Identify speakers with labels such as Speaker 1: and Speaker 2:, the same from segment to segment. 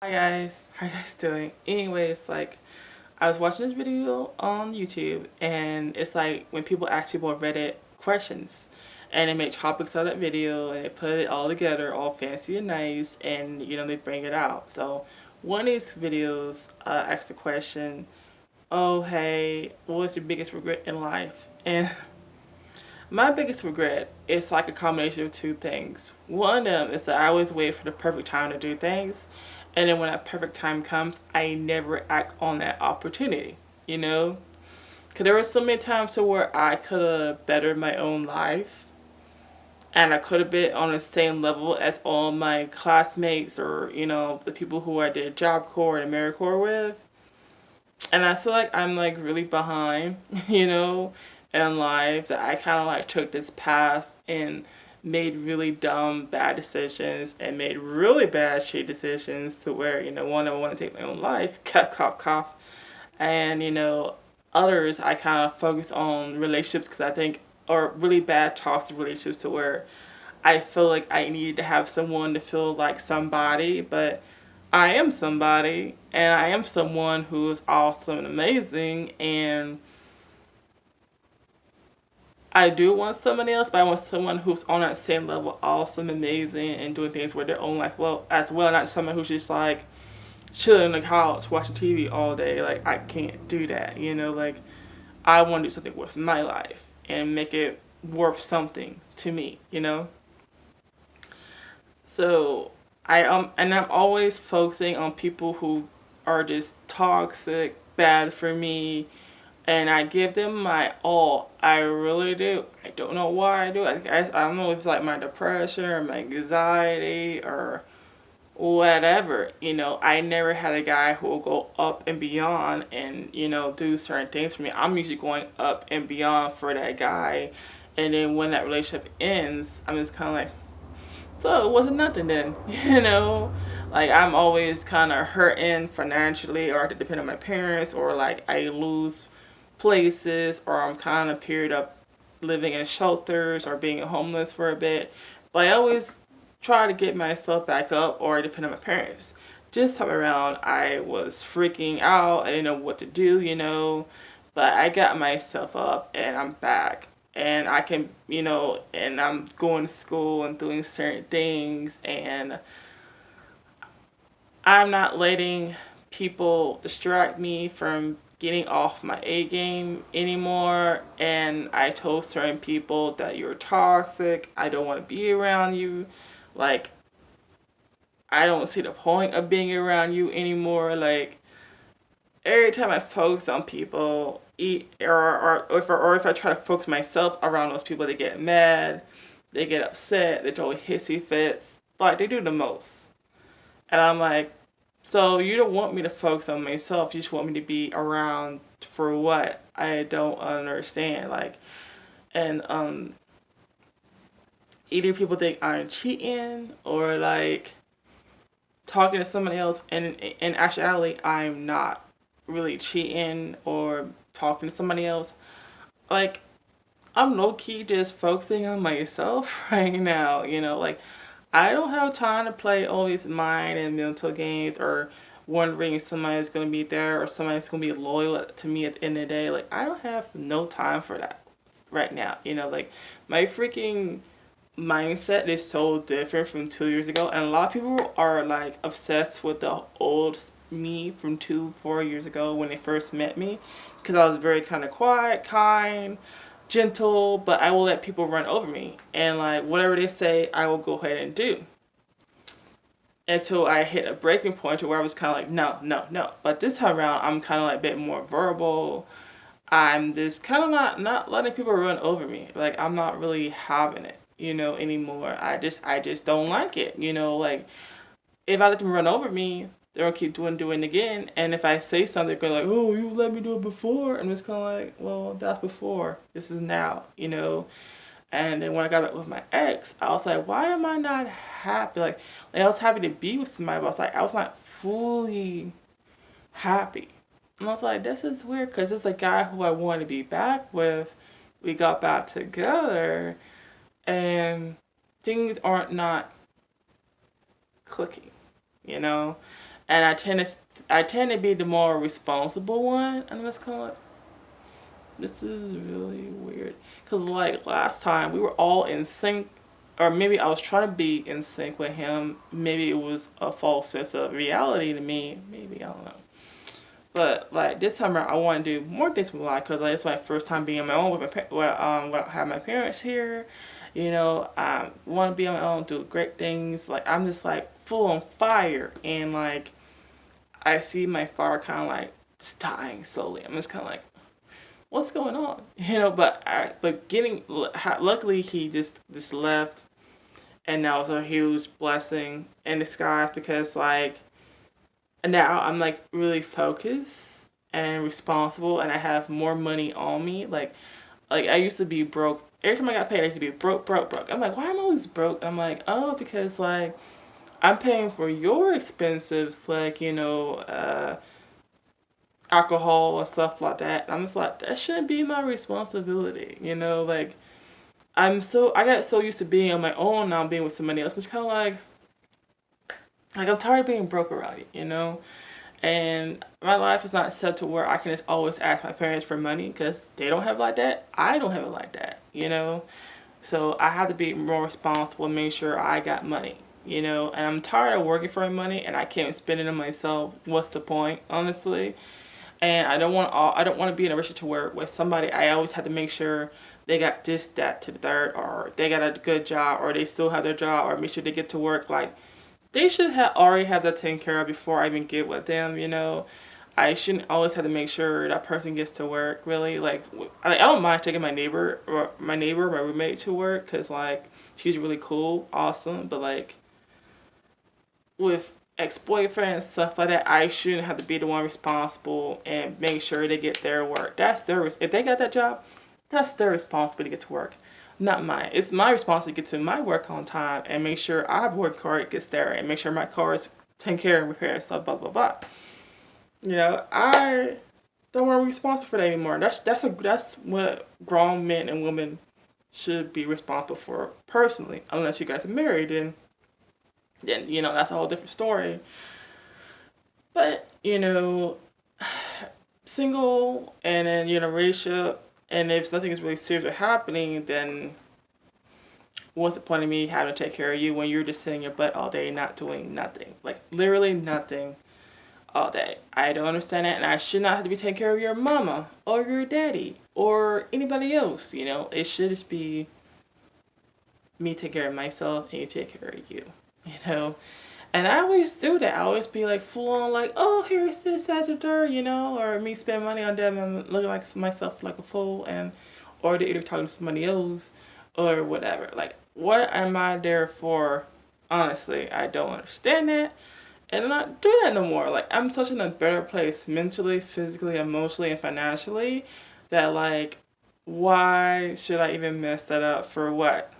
Speaker 1: Hi guys, how you guys doing? Anyways, I was watching this video on YouTube and it's like when people ask people on Reddit questions and they make topics of that video and they put it all together all fancy and nice and they bring it out. So one of these videos asked the question, oh hey, what was your biggest regret in life? And my biggest regret is like a combination of two things. One of them is that I always wait for the perfect time to do things. And then when that perfect time comes, I never act on that opportunity, you know? Because there were so many times to where I could have bettered my own life. And I could have been on the same level as all my classmates or, the people who I did Job Corps and AmeriCorps with. And I feel like I'm like really behind, in life, that I kind of like took this path and made really dumb bad decisions and made really bad shit decisions to where, one, I want to take my own life, cough. And, others I kind of focus on relationships because I think are really bad toxic relationships to where I feel like I needed to have someone to feel like somebody, but I am somebody and I am someone who is awesome and amazing, and I do want somebody else, but I want someone who's on that same level, awesome, amazing, and doing things with their own life well as well, not someone who's just like chilling on the couch watching TV all day. Like I can't do that, like I want to do something with my life and make it worth something to me. So and I'm always focusing on people who are just toxic, bad for me, and I give them my all. I really do. I don't know why I do. I don't know if it's like my depression or my anxiety or whatever. I never had a guy who will go up and beyond and do certain things for me. I'm usually going up and beyond for that guy, and then when that relationship ends, I'm just kind of like, so it wasn't nothing then, Like I'm always kind of hurting financially, or I have to depend on my parents, or like I lose places, or I'm kind of period up living in shelters or being homeless for a bit. But I always try to get myself back up, or I depend on my parents. This time around, I was freaking out. I didn't know what to do, but I got myself up and I'm back. And I can, and I'm going to school and doing certain things, and I'm not letting people distract me from getting off my A game anymore. And I told certain people that you're toxic. I don't want to be around you. Like, I don't see the point of being around you anymore. Like, every time I focus on people, or if I try to focus myself around those people, they get mad, they get upset, they throw hissy fits. Like, they do the most. And I'm like, so you don't want me to focus on myself. You just want me to be around for what? I don't understand. Like, and either people think I'm cheating or like talking to somebody else, and in actuality, I'm not really cheating or talking to somebody else. Like, I'm low key just focusing on myself right now. Like I don't have time to play all these mind and mental games or wondering if somebody's gonna be there or somebody's gonna be loyal to me at the end of the day. Like I don't have no time for that right now. Like my freaking mindset is so different from 2 years ago, and a lot of people are like obsessed with the old me from 4 years ago when they first met me, because I was very kind of quiet, kind, gentle, but I will let people run over me, and like whatever they say I will go ahead and do until I hit a breaking point to where I was kind of like, no, no, no. But this time around, I'm kind of like a bit more verbal. I'm just kind of not letting people run over me. Like I'm not really having it, anymore. I just don't like it, Like if I let them run over me, they're gonna keep doing it again. And if I say something, they're gonna like, oh, you let me do it before, and it's kind of like, well, that's before. This is now. And then when I got back with my ex, I was like, why am I not happy? Like I was happy to be with somebody, but I was not fully happy. And I was like, this is weird because it's a guy who I wanted to be back with. We got back together and things aren't not clicking, you know? and I tend to be the more responsible one, and I'm just kind of like, this is really weird. Because, like, last time we were all in sync, or maybe I was trying to be in sync with him. Maybe it was a false sense of reality to me. Maybe, I don't know. But, like, this time around, I want to do more things with my life because, like, it's my first time being on my own with when I have my parents here. You know, I want to be on my own, do great things. Like, I'm just, like, full on fire. And, like, I see my fire kind of, like, just dying slowly. I'm just kind of like, what's going on? You know, but getting luckily he just left, and that was a huge blessing in disguise because like now I'm like really focused and responsible, and I have more money on me. Like I used to be broke. Every time I got paid, I used to be broke, broke, broke. I'm like, why am I always broke? I'm like, oh, because like I'm paying for your expenses, like alcohol and stuff like that. And I'm just like, that shouldn't be my responsibility, you know? Like, I got so used to being on my own now, being with somebody else, which kind of like I'm tired of being broke around you, you know? And my life is not set to where I can just always ask my parents for money because they don't have it like that. I don't have it like that, you know? So I have to be more responsible and make sure I got money, you know? And I'm tired of working for my money and I can't spend it on myself. What's the point, honestly? And I don't want to be in a relationship to where with somebody I always have to make sure they got this, that, to the third, or they got a good job, or they still have their job, or make sure they get to work. Like they should have already had that taken care of before I even get with them. You know, I shouldn't always have to make sure that person gets to work. Really, like I don't mind taking my roommate to work because like she's really cool, awesome, but like with ex-boyfriend and stuff like that, I shouldn't have to be the one responsible and make sure they get their work. If they got that job, that's their responsibility to get to work, not mine. It's my responsibility to get to my work on time and make sure our work car gets there and make sure my car is taken care of, repaired, stuff, blah blah blah. You know, I don't want to be responsible for that anymore. That's what grown men and women should be responsible for personally, unless you guys are married and then you know that's a whole different story. But you know, single and then you're in a relationship, and if nothing is really serious or happening, then what's the point of me having to take care of you when you're just sitting your butt all day not doing nothing, like literally nothing all day? I don't understand that, and I should not have to be taking care of your mama or your daddy or anybody else. You know, it should just be me take care of myself and you take care of you. You know, and I always do that. I always be like full on like, oh, here's this, that, the third, you know, or me spend money on them and looking like myself like a fool, and or they're either talking to somebody else or whatever. Like, what am I there for? Honestly, I don't understand that, and I'm not doing that no more. Like, I'm such in a better place mentally, physically, emotionally, and financially that like, why should I even mess that up for what?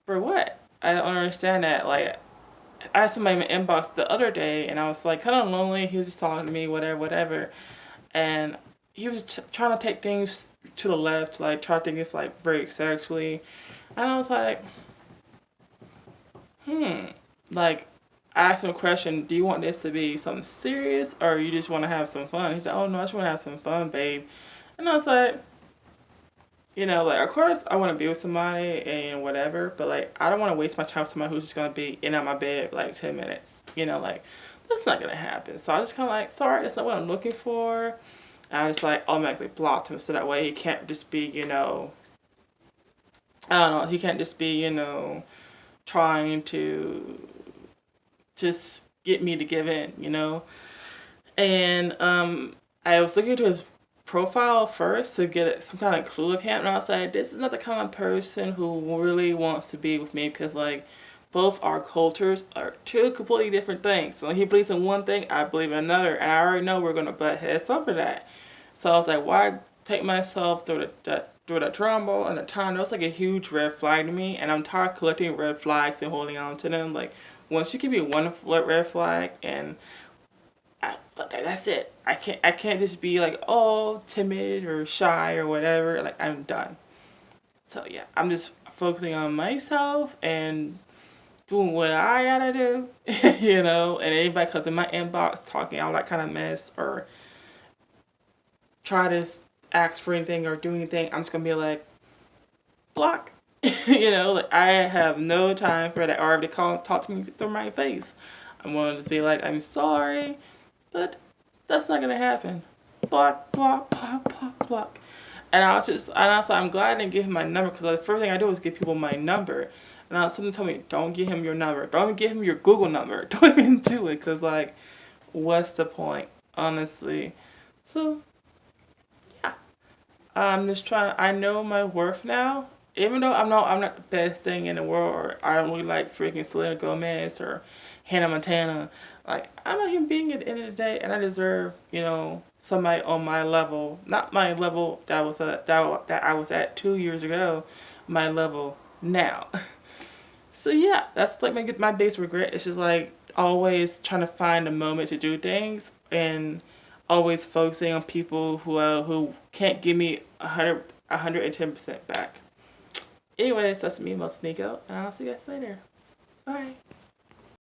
Speaker 1: For what? I don't understand that. Like, I had somebody in my inbox the other day, and I was like kind of lonely. He was just talking to me, whatever, whatever, and he was trying to take things to the left, like try to think it's like very sexually, and I was like, like I asked him a question: do you want this to be something serious, or you just want to have some fun? He said, oh no, I just want to have some fun, babe. And I was like, you know, like, of course I want to be with somebody and whatever, but, like, I don't want to waste my time with somebody who's just going to be in and out my bed, like, 10 minutes. You know, like, that's not going to happen. So I just kind of like, sorry, that's not what I'm looking for. And I just, like, automatically blocked him so that way he can't just be, you know, I don't know, he can't just be, you know, trying to just get me to give in, you know. And I was looking into his profile first to get some kind of clue of him, and I was like, this is not the kind of person who really wants to be with me because like both our cultures are two completely different things. So he believes in one thing, I believe in another, and I already know we're gonna butt heads over that. So I was like, why take myself through the drama and the time? That was like a huge red flag to me, and I'm tired of collecting red flags and holding on to them. Like, once you give me one red flag and that's it. I can't just be like, oh, timid or shy or whatever. Like, I'm done. So yeah, I'm just focusing on myself and doing what I gotta do, you know, and anybody comes in my inbox talking all that kind of mess or try to ask for anything or do anything, I'm just gonna be like, block. You know, like I have no time for that, or if they call talk to me through my face, I'm gonna just be like, I'm sorry, but that's not gonna happen. Block, block, block, block, block. And I'm glad I didn't give him my number, because the first thing I do is give people my number. And something told me, don't give him your number. Don't even give him your Google number. Don't even do it, because, like, what's the point, honestly? So, yeah. I'm just trying, I know my worth now. Even though I'm not the best thing in the world, or I don't really like freaking Selena Gomez or Hannah Montana. Like, I'm a human being at the end of the day, and I deserve, you know, somebody on my level. Not my level that I was at 2 years ago, my level now. So yeah, that's like my biggest regret. It's just like always trying to find a moment to do things, and always focusing on people who can't give me 110% back. Anyways, that's me, Multiplesofnico, and I'll see you guys later. Bye.